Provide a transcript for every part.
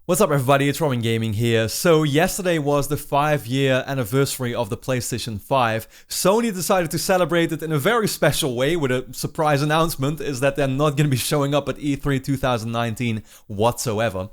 What's up everybody, it's Robin Gaming here. So yesterday was the 5-year anniversary of the PlayStation 5. Sony decided to celebrate it in a very special way with a surprise announcement, is that they're not going to be showing up at E3 2019 whatsoever.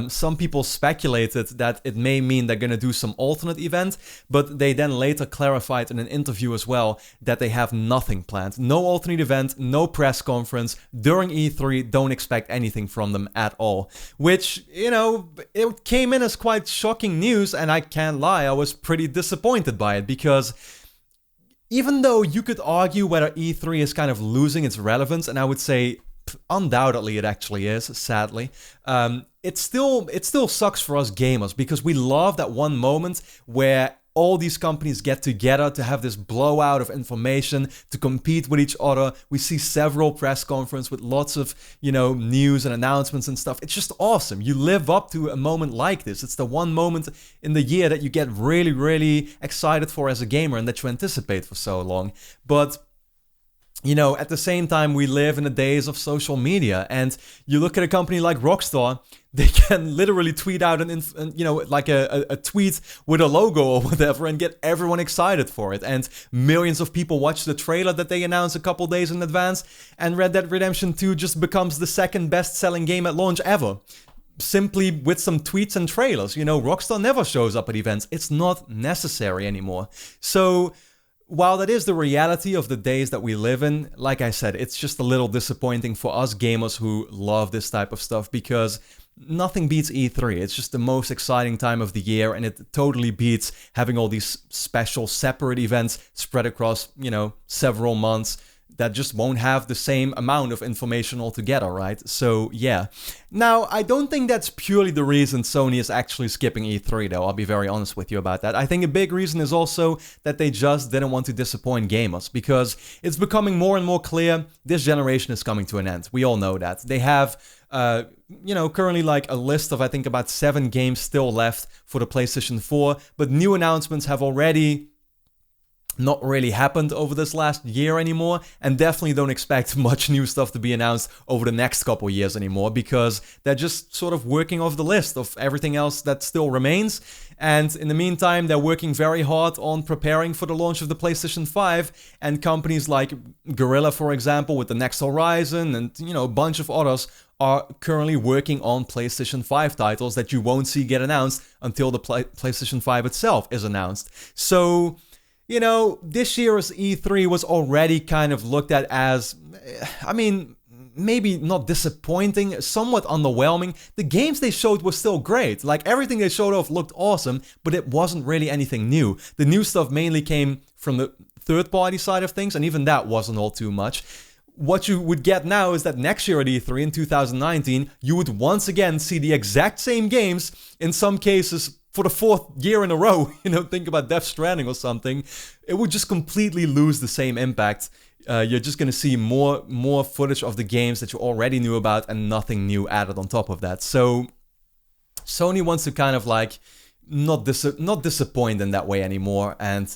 Some people speculated that it may mean they're going to do some alternate event, but they then later clarified in an interview as well that they have nothing planned. No alternate event, no press conference. During E3, don't expect anything from them at all. Which, you know, it came in as quite shocking news, and I can't lie, I was pretty disappointed by it, because even though you could argue whether E3 is kind of losing its relevance, and I would say undoubtedly it actually is, sadly, it still sucks for us gamers, because we love that one moment where all these companies get together to have this blowout of information, to compete with each other. We see several press conferences with lots of, news and announcements and stuff. It's just awesome. You live up to a moment like this. It's the one moment in the year that you get really, really excited for as a gamer and that you anticipate for so long. But at the same time, we live in the days of social media, and you look at a company like Rockstar, they can literally tweet out a tweet with a logo or whatever and get everyone excited for it. And millions of people watch the trailer that they announced a couple days in advance, and Red Dead Redemption 2 just becomes the second best-selling game at launch ever. Simply with some tweets and trailers. Rockstar never shows up at events. It's not necessary anymore. So while that is the reality of the days that we live in, like I said, it's just a little disappointing for us gamers who love this type of stuff, because nothing beats E3. It's just the most exciting time of the year, and it totally beats having all these special separate events spread across, several months that just won't have the same amount of information altogether, right? So, yeah. Now, I don't think that's purely the reason Sony is actually skipping E3, though. I'll be very honest with you about that. I think a big reason is also that they just didn't want to disappoint gamers, because it's becoming more and more clear this generation is coming to an end. We all know that. They have currently like a list of, I think, about 7 games still left for the PlayStation 4, but new announcements have already not really happened over this last year anymore, and definitely don't expect much new stuff to be announced over the next couple years anymore, because they're just sort of working off the list of everything else that still remains. And in the meantime, they're working very hard on preparing for the launch of the PlayStation 5, and companies like Guerrilla, for example, with the next Horizon, and a bunch of others are currently working on PlayStation 5 titles that you won't see get announced until the PlayStation 5 itself is announced. So this year's E3 was already kind of looked at as, maybe not disappointing, somewhat underwhelming. The games they showed were still great. Like, everything they showed off looked awesome, but it wasn't really anything new. The new stuff mainly came from the third-party side of things, and even that wasn't all too much. What you would get now is that next year at E3 in 2019, you would once again see the exact same games, in some cases for the 4th year in a row. Think about Death Stranding or something. It would just completely lose the same impact. You're just going to see more footage of the games that you already knew about, and nothing new added on top of that. So Sony wants to kind of like not disappoint in that way anymore, and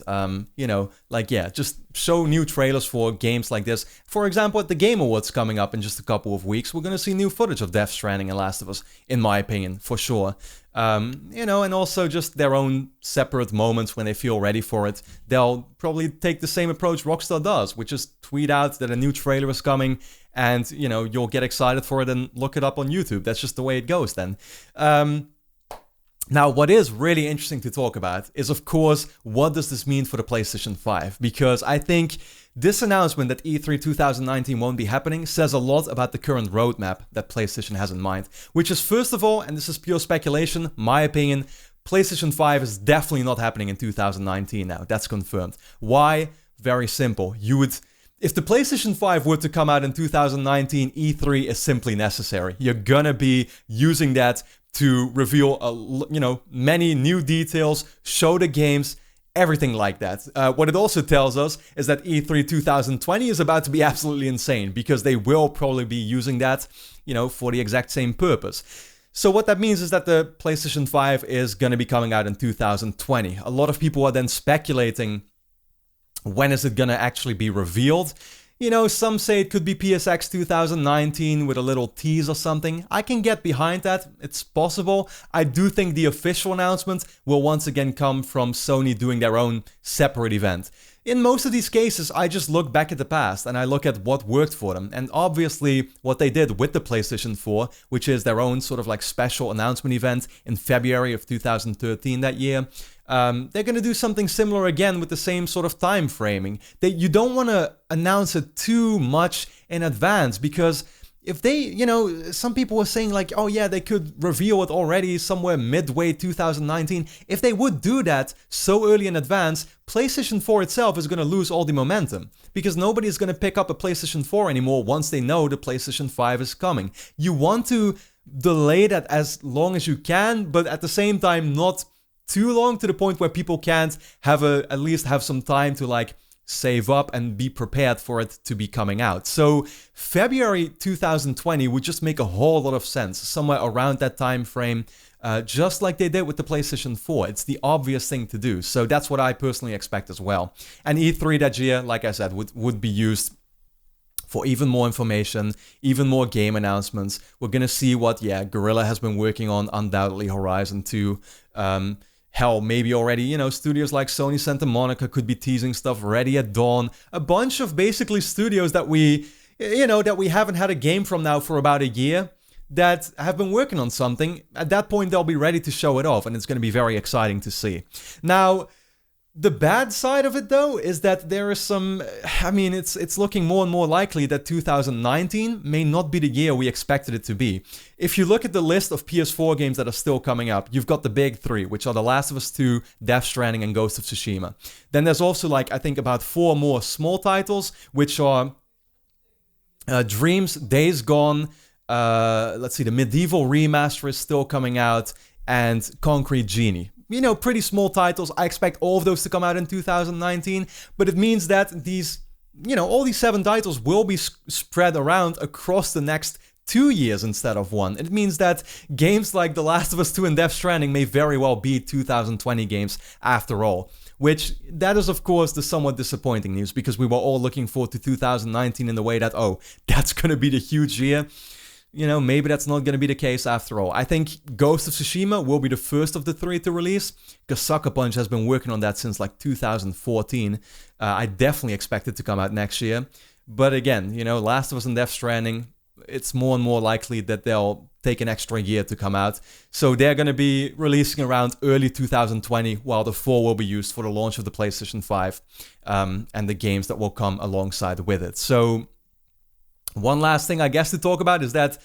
just show new trailers for games like this. For example, at the Game Awards coming up in just a couple of weeks, we're gonna see new footage of Death Stranding and Last of Us, in my opinion, for sure. And also just their own separate moments when they feel ready for it. They'll probably take the same approach Rockstar does, which is tweet out that a new trailer is coming, and you'll get excited for it and look it up on YouTube. That's just the way it goes then. Now, what is really interesting to talk about is, of course, what does this mean for the PlayStation 5? Because I think this announcement that E3 2019 won't be happening says a lot about the current roadmap that PlayStation has in mind. Which is, first of all, and this is pure speculation, my opinion, PlayStation 5 is definitely not happening in 2019 now. That's confirmed. Why? Very simple. If the PlayStation 5 were to come out in 2019, E3 is simply necessary. You're gonna be using that to reveal, many new details, show the games, everything like that. What it also tells us is that E3 2020 is about to be absolutely insane, because they will probably be using that, for the exact same purpose. So what that means is that the PlayStation 5 is going to be coming out in 2020. A lot of people are then speculating, when is it going to actually be revealed? You know, some say it could be PSX 2019 with a little tease or something. I can get behind that, it's possible. I do think the official announcement will once again come from Sony doing their own separate event. In most of these cases, I just look back at the past and I look at what worked for them. And obviously, what they did with the PlayStation 4, which is their own sort of like special announcement event in February of 2013 that year. They're going to do something similar again with the same sort of time framing. You don't want to announce it too much in advance because if they, you know, some people were saying like, oh yeah, they could reveal it already somewhere midway 2019. If they would do that so early in advance, PlayStation 4 itself is going to lose all the momentum because nobody is going to pick up a PlayStation 4 anymore once they know the PlayStation 5 is coming. You want to delay that as long as you can, but at the same time not too long to the point where people can't have at least have some time to like save up and be prepared for it to be coming out. So February 2020 would just make a whole lot of sense, somewhere around that time frame, just like they did with the PlayStation 4. It's the obvious thing to do. So that's what I personally expect as well. And E3 that year, like I said, would be used for even more information, even more game announcements. We're gonna see what, Guerrilla has been working on, undoubtedly Horizon 2. Hell, maybe already, you know, studios like Sony Santa Monica could be teasing stuff ready at dawn. A bunch of basically studios that we haven't had a game from now for about a year that have been working on something. At that point, they'll be ready to show it off, and it's going to be very exciting to see. Now, the bad side of it, though, is that there is some... I mean, it's looking more and more likely that 2019 may not be the year we expected it to be. If you look at the list of PS4 games that are still coming up, you've got the big three, which are The Last of Us 2, Death Stranding, and Ghost of Tsushima. Then there's also, like, I think about 4 more small titles, which are Dreams, Days Gone, let's see, the Medieval Remaster is still coming out, and Concrete Genie. You know, pretty small titles. I expect all of those to come out in 2019, but it means that these, you know, all these 7 titles will be spread around across the next 2 years instead of 1. It means that games like The Last of Us 2 and Death Stranding may very well be 2020 games after all. Which, that is of course the somewhat disappointing news, because we were all looking forward to 2019 in the way that, oh, that's gonna be the huge year. You know, maybe that's not going to be the case after all. I think Ghost of Tsushima will be the first of the 3 to release, because Sucker Punch has been working on that since like 2014. I definitely expect it to come out next year. But again, you know, Last of Us and Death Stranding, it's more and more likely that they'll take an extra year to come out. So they're going to be releasing around early 2020, while the 4 will be used for the launch of the PlayStation 5 and the games that will come alongside with it. So one last thing I guess to talk about is that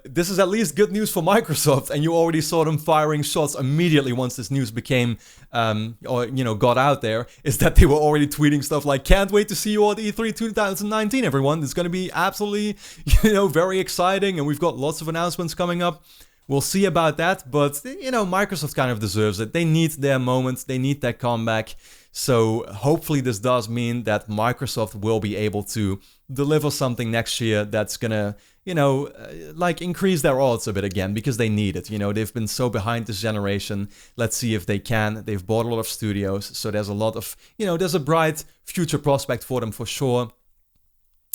this is at least good news for Microsoft, and you already saw them firing shots immediately once this news became, got out there, is that they were already tweeting stuff like, can't wait to see you at E3 2019, everyone. It's going to be absolutely, very exciting, and we've got lots of announcements coming up. We'll see about that, but, Microsoft kind of deserves it. They need their moment, they need their comeback. So hopefully this does mean that Microsoft will be able to deliver something next year that's gonna, increase their odds a bit again, because they need it. They've been so behind this generation. Let's see if they can. They've bought a lot of studios, so there's a lot of, there's a bright future prospect for them for sure.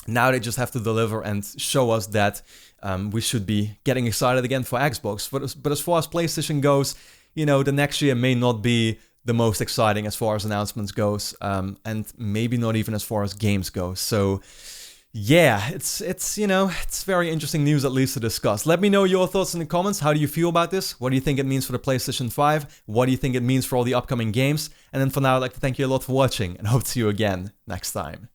Now they just have to deliver and show us that we should be getting excited again for Xbox. But as far as PlayStation goes, the next year may not be the most exciting as far as announcements goes, and maybe not even as far as games go. So yeah, it's very interesting news, at least, to discuss. Let me know your thoughts in the comments. How do you feel about this? What do you think it means for the PlayStation 5? What do you think it means for all the upcoming games? And then for now, I'd like to thank you a lot for watching, and hope to see you again next time.